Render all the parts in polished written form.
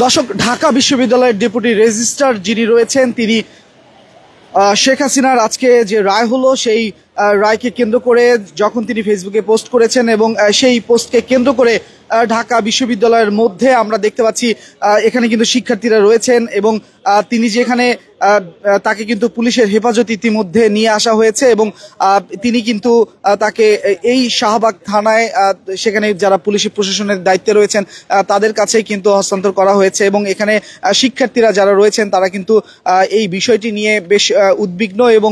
দর্শক, ঢাকা বিশ্ববিদ্যালয়ের deputy registrar যিনি রয়েছেন তিনি শেখ হাসিনার আজকে যে রায় হলো সেই রায়কে কেন্দ্র করে যখন তিনি ফেসবুকে পোস্ট করেছেন এবং সেই পোস্টকে কেন্দ্র করে ঢাকা বিশ্ববিদ্যালয়ের মধ্যে আমরা দেখতে পাচ্ছি এখানে কিন্তু শিক্ষার্থীরা রয়েছেন এবং তিনি যেখানে তাকে কিন্তু পুলিশের হেফাজতে ইতিমধ্যে নিয়ে আসা হয়েছে এবং তিনি কিন্তু তাকে এই শাহবাগ থানায় সেখানে যারা পুলিশ প্রশাসনের দায়িত্বে রয়েছেন তাদের কাছেই কিন্তু হস্তান্তর করা হয়েছে এবং এখানে শিক্ষার্থীরা যারা রয়েছেন তারা কিন্তু এই বিষয়টি নিয়ে বেশ উদ্বিগ্ন এবং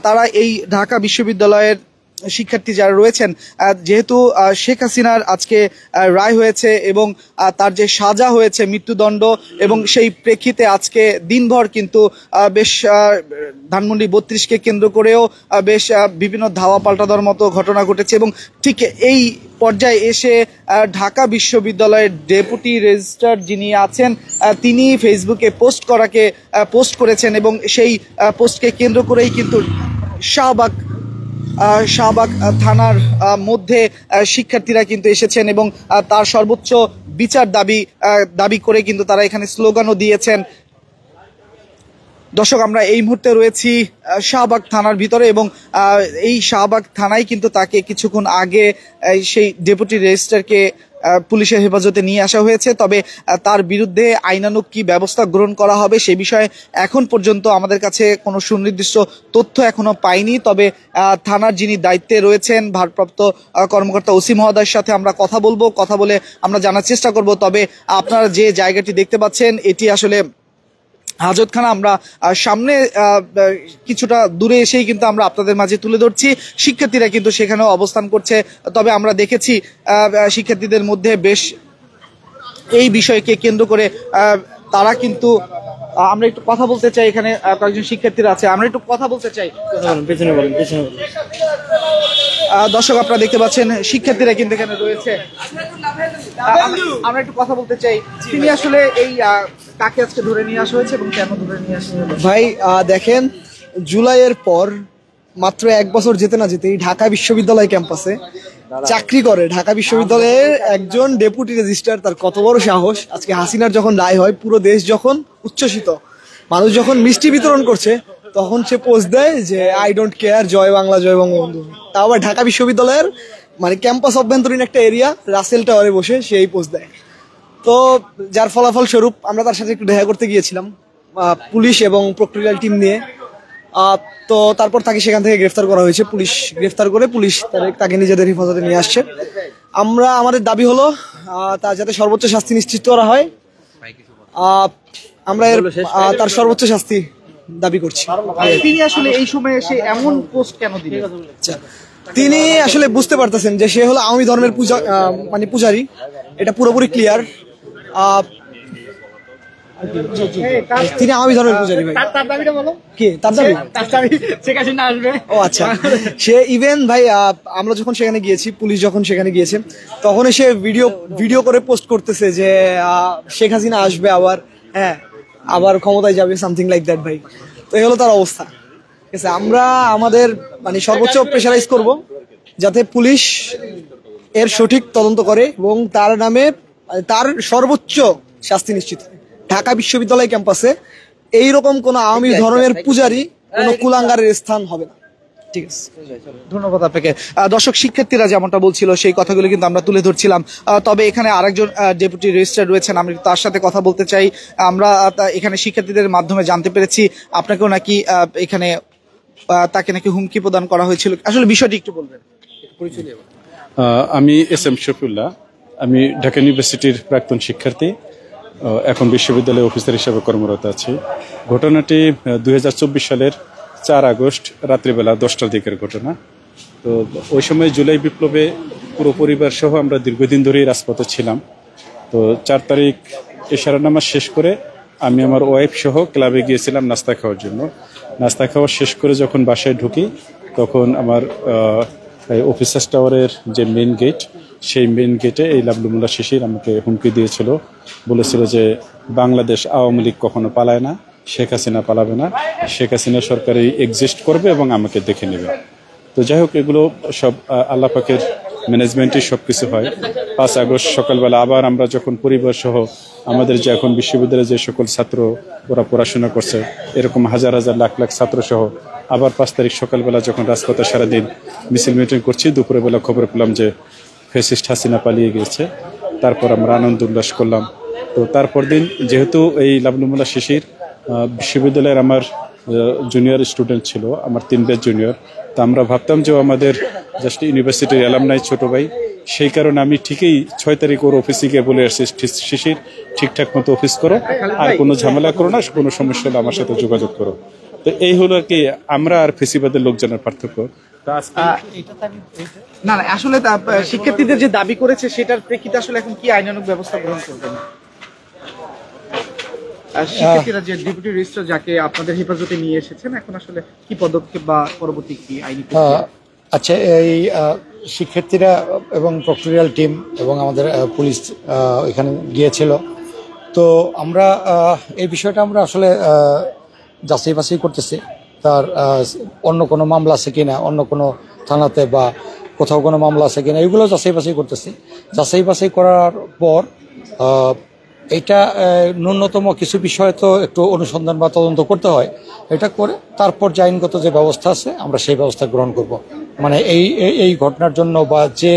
তারা এই ঢাকা বিশ্ববিদ্যালয়ের শিক্ষার্থী যারা রয়েছেন যেহেতু শেখ হাসিনার আজকে রায় হয়েছে এবং তার যে সাজা হয়েছে মৃত্যুদণ্ড এবং সেই প্রেক্ষিতে আজকে দিনভর কিন্তু বেশ ধানমন্ডি ৩২কে কেন্দ্র করেও বেশ বিভিন্ন ধাওয়া পাল্টা দেওয়ার মতো ঘটনা ঘটেছে এবং ঠিক এই পর্যায়ে এসে ঢাকা বিশ্ববিদ্যালয়ের ডেপুটি রেজিস্ট্রার যিনি আছেন তিনি ফেসবুকে পোস্ট করেছেন এবং সেই পোস্টকে কেন্দ্র করেই কিন্তু শাহবাগ থানার মধ্যে শিক্ষার্থীরা কিন্তু এসেছেন এবং তার সর্বোচ্চ বিচার দাবি করে কিন্তু তারা এখানে স্লোগানও দিয়েছেন। দর্শক, আমরা এই মুহূর্তে রয়েছি শাহবাগ থানার ভিতরে এবং এই শাহবাগ থানায় কিন্তু তাকে কিছুক্ষণ আগে সেই ডেপুটি রেজিস্ট্রারকে পুলিশের হেফাজতে নিয়ে আসা হয়েছে। তবে তার বিরুদ্ধে আইনানুগ কি ব্যবস্থা গ্রহণ করা হবে সে বিষয়ে এখন পর্যন্ত আমাদের কাছে কোনো সুনির্দিষ্ট তথ্য এখনো পাইনি। তবে থানার যিনি দায়িত্বে রয়েছেন ভারপ্রাপ্ত কর্মকর্তা ওসি মহোদয়ের সাথে আমরা কথা বলে আমরা জানার চেষ্টা করব। তবে আপনারা যে জায়গাটি দেখতে পাচ্ছেন এটি আসলে হাজতখানা। আমরা সামনে কিছুটা দূরে এসেই কিন্তু আমরা আপনাদের মাঝে তুলে ধরছি। শিক্ষার্থীরা কিন্তু সেখানেও অবস্থান করছে। তবে আমরা দেখেছি শিক্ষার্থীদের মধ্যে বেশ এই বিষয়কে কেন্দ্র করে তারা কিন্তু আমরা একটু কথা বলতে চাই। এখানে কয়েকজন শিক্ষার্থীরা আছে, আমরা একটু কথা বলতে চাই। পেছনে বলেন। দর্শক, আপনারা দেখতে পাচ্ছেন শিক্ষার্থীরা কিন্তু এখানে রয়েছে। আমরা একটু কথা বলতে চাই। তিনি আসলে এই কাকে আজকে ধরে নিয়ে আসা হয়েছে এবং কেন ধরে নিয়ে আসা হয়েছে? ভাই দেখেন, জুলাইয়ের পর মাত্র 1 বছর যেতে না যেতেই ঢাকা বিশ্ববিদ্যালয় ক্যাম্পাসে চাকরি করে ঢাকা বিশ্ববিদ্যালয়ের একজন ডেপুটি রেজিস্ট্রার। তার কত বড় সাহস! আজকে হাসিনার যখন রায় হয়, পুরো দেশ যখন উচ্ছ্বসিত, মানুষ যখন মিষ্টি বিতরণ করছে, তখন সে পোস্ট দেয় যে আই ডোন্ট কেয়ার, জয় বাংলা, জয় বঙ্গবন্ধু। তা আবার ঢাকা বিশ্ববিদ্যালয়ের মানে ক্যাম্পাস অভ্যন্তরীণ একটা এরিয়া, রাসেল টাওয়ারে বসে সেই পোস্ট দেয়। তো যার ফলাফল স্বরূপ আমরা তার সাথে একটু দেখা করতে গিয়েছিলাম পুলিশ এবং প্রক্টোরিয়াল টিম নিয়ে। তো তারপর তাকে সেখান থেকে গ্রেফতার করা হয়েছে। পুলিশ গ্রেফতার করে পুলিশ তাকে নিজেদের হেফাজতে নিয়ে আসছে। আমাদের দাবি হলো তার যাতে সর্বোচ্চ শাস্তি নিশ্চিত করা হয়। আমরা তার সর্বোচ্চ শাস্তি দাবি করছি। তিনি আসলে এই সময় এসে এমন পোস্ট কেন দিলেন? তিনি আসলে বুঝতে পারতেছেন যে সে হলো আওয়ামী ধর্মের পূজারী। এটা পুরোপুরি ক্লিয়ার। তিনি আওয়ামী ধর্মের পূজারী ভাই। তার দাবিটা বলো কি? তার দাবি শেখ হাসিনা আসবে। ও আচ্ছা, সে ইভেন ভাই আমরা যখন সেখানে গিয়েছি, পুলিশ যখন সেখানে গিয়েছে, তখন সে ভিডিও করে পোস্ট করতেছে যে শেখ হাসিনা আসবে আবার ক্ষমতায় যাবে, সামথিং লাইক দ্যাট ভাই। তো এই হলো তার অবস্থা। ঠিক আছে, আমরা আমাদের সর্বোচ্চ প্রেশারাইজ করব যাতে পুলিশ এর সঠিক তদন্ত করে এবং তার নামে তার সর্বোচ্চ শাস্তি নিশ্চিত হয়। ঢাকা বিশ্ববিদ্যালয় ক্যাম্পাসে এইরকম কোন আওয়ামী ধর্মের পূজারী কোন কুলাঙ্গারের স্থান হবে না। ঠিক আছে, ধন্যবাদ আপনাকে। দর্শক, শিক্ষার্থীরা যেমনটা বলছিল সেই কথাগুলো কিন্তু আমরা তুলে ধরছিলাম। তবে এখানে আরেকজন ডেপুটি রেজিস্ট্রার রয়েছেন, আমরা তার সাথে কথা বলতে চাই। আমরা এখানে শিক্ষার্থীদের মাধ্যমে জানতে পেরেছি আপনাকেও নাকি এখানে তাকে নাকি হুমকি প্রদান করা হয়েছিল। আসলে বিষয়টি একটু বলবেন? আমি এস.এম. শফিউল্লাহ, আমি ঢাকা ইউনিভার্সিটির প্রাক্তন শিক্ষার্থী, এখন বিশ্ববিদ্যালয় অফিসার হিসেবে কর্মরত আছি। ঘটনাটি 2024 সালের 4 আগস্ট রাত্রিবেলা 10টার দিকের ঘটনা। তো ওই সময় জুলাই বিপ্লবে পুরো পরিবার সহ আমরা দীর্ঘদিন ধরেই রাজপথে ছিলাম। তো 4 তারিখ এশারা নামাজ শেষ করে আমি আমার ওয়াইফ সহ ক্লাবে গিয়েছিলাম নাস্তা খাওয়ার জন্য। নাস্তা খাওয়া শেষ করে যখন বাসায় ঢুকি, তখন আমার অফিসার্স টাওয়ারের যে মেইন গেট, সেই মেইন গেটে এই লাবলু মোল্লা শিশির আমাকে হুমকি দিয়েছিল। বলেছিল যে বাংলাদেশ আওয়ামী লীগ কখনো পালায় না, শেখ হাসিনা পালাবে না, শেখ হাসিনা সরকারই এক্সিস্ট করবে এবং আমাকে দেখে নেবে। তো যাই হোক, এগুলো সব আল্লাহ পাকের ম্যানেজমেন্টই সবকিছু হয়। 5 আগস্ট সকালবেলা আবার আমরা যখন পরিবার সহ আমাদের যে এখন বিশ্ববিদ্যালয়ে যে সকল ছাত্র ওরা পড়াশোনা করছে, এরকম হাজার হাজার লাখ লাখ ছাত্র সহ আবার 5 তারিখ সকালবেলা যখন রাজপথে সারাদিন মিছিল মিটিং করছি, দুপুরের বেলা খবর পেলাম যে ফ্যাসিস্ট হাসিনা পালিয়ে গিয়েছে। তারপর আমরা আনন্দ উল্লাস করলাম। তো তারপর দিন যেহেতু এই লাবলুমুল্লাহ শিশির বিশ্ববিদ্যালয়ের আমার জুনিয়র স্টুডেন্ট ছিল, আমার 3 ব্যাচ জুনিয়র। তো আমরা ভাবতাম যে আমাদের জাস্ট ইউনিভার্সিটির অ্যালামনাই ছোট ভাই, সেই কারণে আমি ঠিকই 6 তারিখ ওর অফিসে গিয়ে বলে আসছি, শিশির ঠিকঠাক মতো অফিস করো, আর কোনো ঝামেলা করো না, কোনো সমস্যা হলে আমার সাথে যোগাযোগ করো। তো এই হলো আর কি আমরা আর ফেসিবাদের লোকজনের পার্থক্য। না না, আসলে শিক্ষার্থীদের যে দাবি করেছে সেটার প্রেক্ষিতে আসলে এখন কি আইনানুগ ব্যবস্থা গ্রহণ করবেন? শিক্ষার্থীরা যে ডেপুটি রেজিস্ট্রার যাকে আপনাদের হেফাজতে নিয়ে এসেছেন, এখন আসলে কি পদক্ষেপ বা পরবর্তী কি আইনি আচ্ছা, এই শিক্ষার্থীরা এবং প্রক্টোরিয়াল টিম এবং আমাদের পুলিশ এখানে গিয়েছিল। তো আমরা এই বিষয়টা আমরা আসলে যাচাই বাছাই করতেছি, তার অন্য কোনো মামলা আছে কিনা, অন্য কোনো থানাতে বা কোথাও কোনো মামলা আছে কিনা, এগুলো যাচাই বাছাই করতেছি। যাচাই বাছাই করার পর এটা ন্যূনতম কিছু বিষয় তো একটু অনুসন্ধান বা তদন্ত করতে হয়, এটা করে তারপর যে আইনগত যে ব্যবস্থা আছে আমরা সেই ব্যবস্থা গ্রহণ করব। মানে এই ঘটনার জন্য বা যে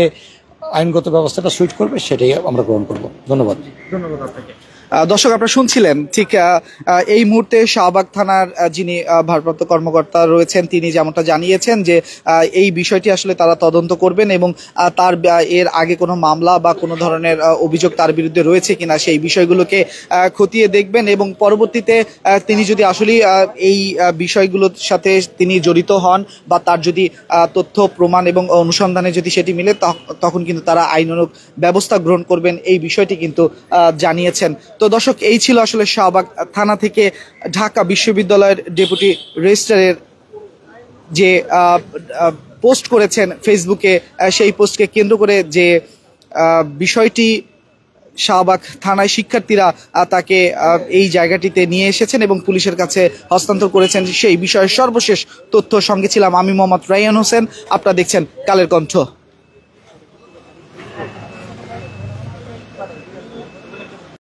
আইনগত ব্যবস্থাটা সুইট করবে সেটাই আমরা গ্রহণ করব। ধন্যবাদ। ধন্যবাদ আপনাকে। দর্শক, আপনারা শুনছিলেন ঠিক এই মুহূর্তে শাহবাগ থানার যিনি ভারপ্রাপ্ত কর্মকর্তা রয়েছেন তিনি যেমনটা জানিয়েছেন যে এই বিষয়টি আসলে তারা তদন্ত করবেন এবং তার এর আগে কোনো মামলা বা কোনো ধরনের অভিযোগ তার বিরুদ্ধে রয়েছে কিনা সেই বিষয়গুলোকে খতিয়ে দেখবেন এবং পরবর্তীতে তিনি যদি আসলে এই বিষয়গুলোর সাথে তিনি জড়িত হন বা তার যদি তথ্য প্রমাণ এবং অনুসন্ধানে যদি সেটি মিলে তখন কিন্তু তারা আইনানুগ ব্যবস্থা গ্রহণ করবেন, এই বিষয়টি কিন্তু জানিয়েছেন। তো দর্শক, এই ছিল আসলে শাহবাগ থানা থেকে ঢাকা বিশ্ববিদ্যালয়ের ডেপুটি রেজিস্ট্রারের যে পোস্ট করেছেন ফেসবুকে, সেই পোস্টকে কেন্দ্র করে যে বিষয়টি শাহবাগ থানায় শিক্ষার্থীরা তাকে এই জায়গাটিতে নিয়ে এসেছেন এবং পুলিশের কাছে হস্তান্তর করেছেন, সেই বিষয়ে সর্বশেষ তথ্য সঙ্গে ছিলাম আমি মোহাম্মদ রায়হান হোসেন। আপনারা দেখছেন কালের কণ্ঠ।